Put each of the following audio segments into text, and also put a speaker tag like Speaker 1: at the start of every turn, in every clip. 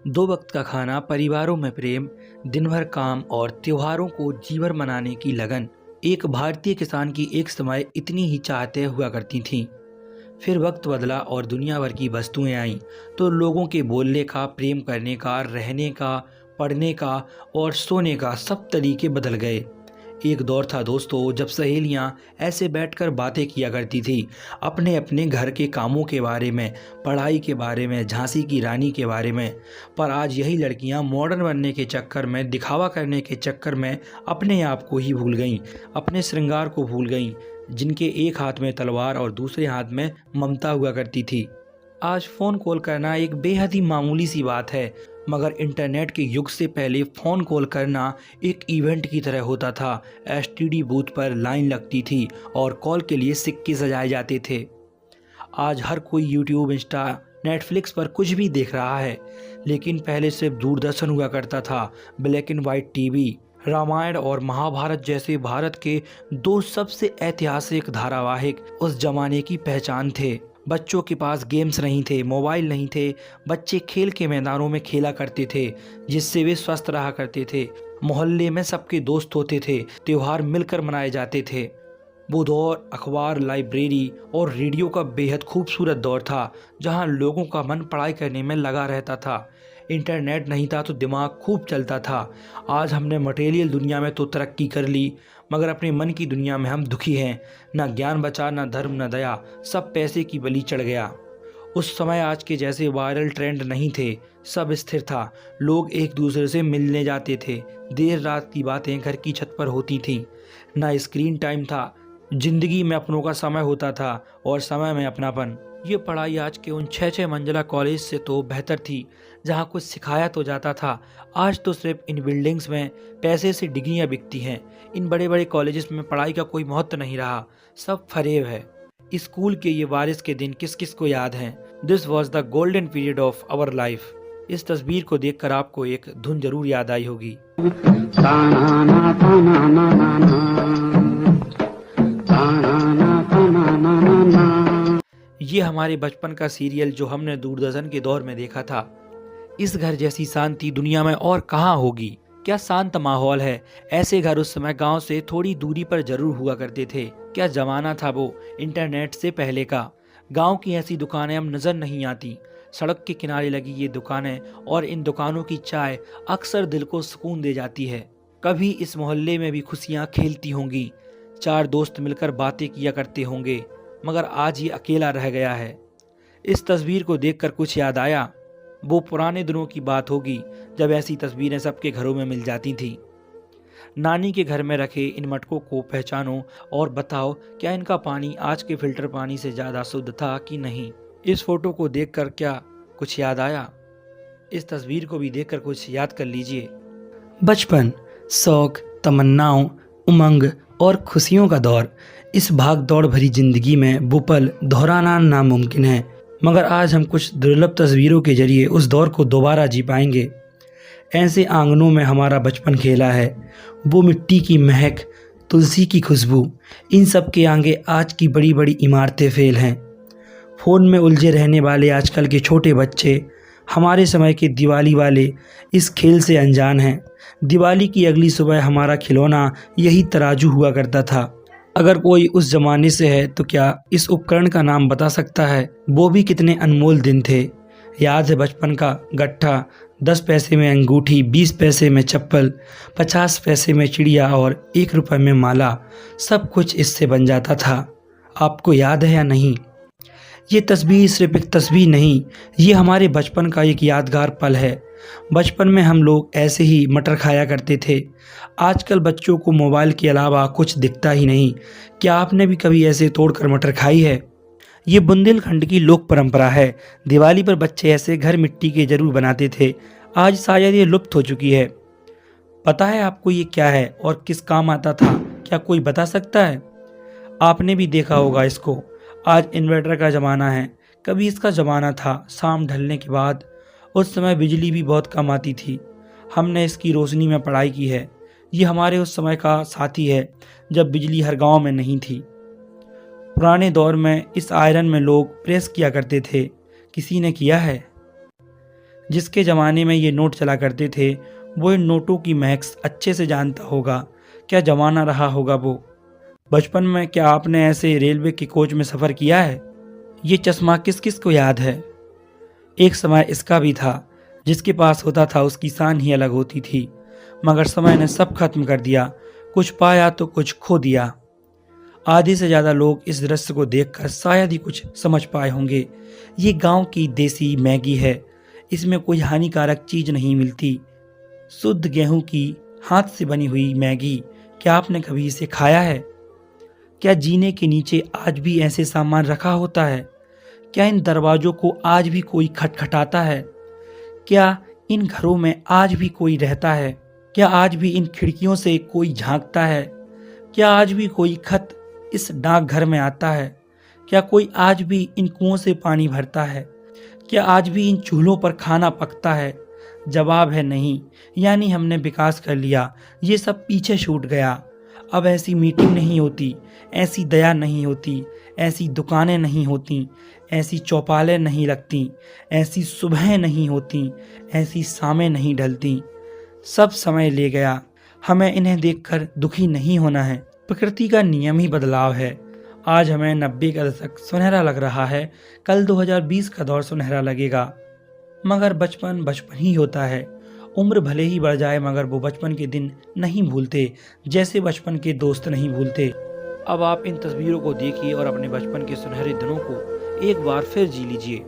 Speaker 1: दो वक्त का खाना, परिवारों में प्रेम, दिन भर काम और त्योहारों को जीवन मनाने की लगन। एक भारतीय किसान की एक समय इतनी ही चाहते हुआ करती थीं। फिर वक्त बदला और दुनिया भर की वस्तुएं आईं, तो लोगों के बोलने का, प्रेम करने का, रहने का, पढ़ने का और सोने का सब तरीके बदल गए। एक दौर था दोस्तों, जब सहेलियां ऐसे बैठकर बातें किया करती थी, अपने अपने घर के कामों के बारे में, पढ़ाई के बारे में, झांसी की रानी के बारे में। पर आज यही लड़कियां मॉडर्न बनने के चक्कर में, दिखावा करने के चक्कर में अपने आप को ही भूल गईं, अपने श्रृंगार को भूल गईं, जिनके एक हाथ में तलवार और दूसरे हाथ में ममता हुआ करती थी। आज फ़ोन कॉल करना एक बेहद ही मामूली सी बात है, मगर इंटरनेट के युग से पहले फ़ोन कॉल करना एक इवेंट की तरह होता था। एसटीडी बूथ पर लाइन लगती थी और कॉल के लिए सिक्के सजाए जाते थे। आज हर कोई यूट्यूब, इंस्टा, नेटफ्लिक्स पर कुछ भी देख रहा है, लेकिन पहले सिर्फ दूरदर्शन हुआ करता था। Black and white TV, Ramayan और महाभारत जैसे भारत के दो सबसे ऐतिहासिक धारावाहिक उस जमाने की पहचान थे। बच्चों के पास गेम्स नहीं थे, मोबाइल नहीं थे। बच्चे खेल के मैदानों में खेला करते थे, जिससे वे स्वस्थ रहा करते थे। मोहल्ले में सबके दोस्त होते थे, त्योहार मिलकर मनाए जाते थे। वो दौर अखबार, लाइब्रेरी और रेडियो का बेहद खूबसूरत दौर था, जहां लोगों का मन पढ़ाई करने में लगा रहता था। इंटरनेट नहीं था तो दिमाग खूब चलता था। आज हमने मटेरियल दुनिया में तो तरक्की कर ली, मगर अपने मन की दुनिया में हम दुखी हैं। ना ज्ञान बचा, ना धर्म, न दया, सब पैसे की बलि चढ़ गया। उस समय आज के जैसे वायरल ट्रेंड नहीं थे, सब स्थिर था। लोग एक दूसरे से मिलने जाते थे, देर रात की बातें घर की छत पर होती थीं। ना स्क्रीन टाइम था, जिंदगी में अपनों का समय होता था और समय में अपनापन। ये पढ़ाई आज के उन 6-6 मंजिला कॉलेज से तो बेहतर थी, जहाँ कुछ सिखाया तो जाता था। आज तो सिर्फ इन बिल्डिंग्स में पैसे से डिग्रियाँ बिकती हैं। इन बड़े बड़े कॉलेजेस में पढ़ाई का कोई महत्व नहीं रहा, सब फरेब है। स्कूल के ये बारिश के दिन किस किस को याद हैं? This was the golden period of our life. इस तस्वीर को देखकर आपको एक धुन जरूर याद आई होगी। ये हमारे बचपन का सीरियल जो हमने दूरदर्शन के दौर में देखा था। इस घर जैसी शांति दुनिया में और कहाँ होगी। क्या शांत माहौल है। ऐसे घर उस समय गांव से थोड़ी दूरी पर जरूर हुआ करते थे। क्या जमाना था वो, इंटरनेट से पहले का। गांव की ऐसी दुकानें अब नजर नहीं आती। सड़क के किनारे लगी ये दुकानें और इन दुकानों की चाय अक्सर दिल को सुकून दे जाती है। कभी इस मोहल्ले में भी खुशियां खेलती होंगी, 4 दोस्त मिलकर बातें किया करते होंगे, मगर आज ये अकेला रह गया है। इस तस्वीर को देखकर कुछ याद आया। वो पुराने दिनों की बात होगी, जब ऐसी तस्वीरें सबके घरों में मिल जाती थी। नानी के घर में रखे इन मटकों को पहचानो और बताओ, क्या इनका पानी आज के फिल्टर पानी से ज़्यादा शुद्ध था कि नहीं। इस फोटो को देखकर क्या कुछ याद आया? इस तस्वीर को भी देखकर कुछ याद कर लीजिए। बचपन, शौक, तमन्नाओं, उमंग और खुशियों का दौर। इस भाग दौड़ भरी जिंदगी में वो पल दोहराना नामुमकिन है, मगर आज हम कुछ दुर्लभ तस्वीरों के जरिए उस दौर को दोबारा जी पाएंगे। ऐसे आंगनों में हमारा बचपन खेला है, वो मिट्टी की महक, तुलसी की खुशबू, इन सब के आगे आज की बड़ी बड़ी इमारतें फेल हैं। फ़ोन में उलझे रहने वाले आजकल के छोटे बच्चे हमारे समय के दिवाली वाले इस खेल से अनजान हैं। दिवाली की अगली सुबह हमारा खिलौना यही तराजू हुआ करता था। अगर कोई उस जमाने से है तो क्या इस उपकरण का नाम बता सकता है? वो भी कितने अनमोल दिन थे। याद है बचपन का गट्ठा, 10 पैसे में अंगूठी, 20 पैसे में चप्पल, 50 पैसे में चिड़िया और 1 रुपए में माला। सब कुछ इससे बन जाता था। आपको याद है या नहीं? ये तस्वीर सिर्फ एक तस्वीर नहीं, ये हमारे बचपन का एक यादगार पल है। बचपन में हम लोग ऐसे ही मटर खाया करते थे। आजकल बच्चों को मोबाइल के अलावा कुछ दिखता ही नहीं। क्या आपने भी कभी ऐसे तोड़कर मटर खाई है? ये बुंदेलखंड की लोक परंपरा है। दिवाली पर बच्चे ऐसे घर मिट्टी के जरूर बनाते थे। आज शायद ये लुप्त हो चुकी है। पता है आपको ये क्या है और किस काम आता था? क्या कोई बता सकता है? आपने भी देखा होगा इसको। आज इन्वर्टर का ज़माना है, कभी इसका ज़माना था शाम ढलने के बाद। उस समय बिजली भी बहुत कम आती थी। हमने इसकी रोशनी में पढ़ाई की है। ये हमारे उस समय का साथी है, जब बिजली हर गांव में नहीं थी। पुराने दौर में इस आयरन में लोग प्रेस किया करते थे। किसी ने किया है? जिसके ज़माने में ये नोट चला करते थे वो इन नोटों की महक अच्छे से जानता होगा। क्या ज़माना रहा होगा वो। बचपन में क्या आपने ऐसे रेलवे के कोच में सफ़र किया है? ये चश्मा किस किस को याद है? एक समय इसका भी था, जिसके पास होता था उसकी शान ही अलग होती थी, मगर समय ने सब खत्म कर दिया। कुछ पाया तो कुछ खो दिया। आधे से ज़्यादा लोग इस दृश्य को देखकर शायद ही कुछ समझ पाए होंगे। ये गांव की देसी मैगी है। इसमें कोई हानिकारक चीज़ नहीं मिलती। शुद्ध गेहूं की हाथ से बनी हुई मैगी। क्या आपने कभी इसे खाया है? क्या जीने के नीचे आज भी ऐसे सामान रखा होता है? क्या इन दरवाजों को आज भी कोई खटखटाता है? क्या इन घरों में आज भी कोई रहता है? क्या आज भी इन खिड़कियों से कोई झांकता है? क्या आज भी कोई खत इस डाकघर में आता है? क्या कोई आज भी इन कुओं से पानी भरता है? क्या आज भी इन चूल्हों पर खाना पकता है? जवाब है नहीं। यानी हमने विकास कर लिया, ये सब पीछे छूट गया। अब ऐसी मीटिंग नहीं होती, ऐसी दया नहीं होती, ऐसी दुकानें नहीं होती, ऐसी चौपालें नहीं लगती, ऐसी सुबहें नहीं होती, ऐसी शामें नहीं ढलती। सब समय ले गया। हमें इन्हें देखकर दुखी नहीं होना है। प्रकृति का नियम ही बदलाव है। आज हमें 90 का दशक सुनहरा लग रहा है, कल 2020 का दौर सुनहरा लगेगा। मगर बचपन बचपन ही होता है। उम्र भले ही बढ़ जाए मगर वो बचपन के दिन नहीं भूलते, जैसे बचपन के दोस्त नहीं भूलते। अब आप इन तस्वीरों को देखिए और अपने बचपन के सुनहरे दिनों को एक बार फिर जी लीजिए।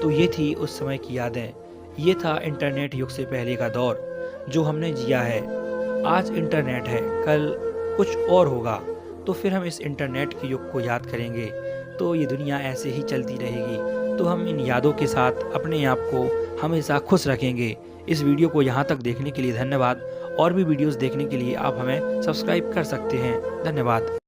Speaker 1: तो ये थी उस समय की यादें। ये था इंटरनेट युग से पहले का दौर जो हमने जिया है। आज इंटरनेट है, कल कुछ और होगा, तो फिर हम इस इंटरनेट के युग को याद करेंगे। तो ये दुनिया ऐसे ही चलती रहेगी। तो हम इन यादों के साथ अपने आप को हमेशा खुश रखेंगे। इस वीडियो को यहाँ तक देखने के लिए धन्यवाद और भी वीडियोस देखने के लिए आप हमें सब्सक्राइब कर सकते हैं। धन्यवाद।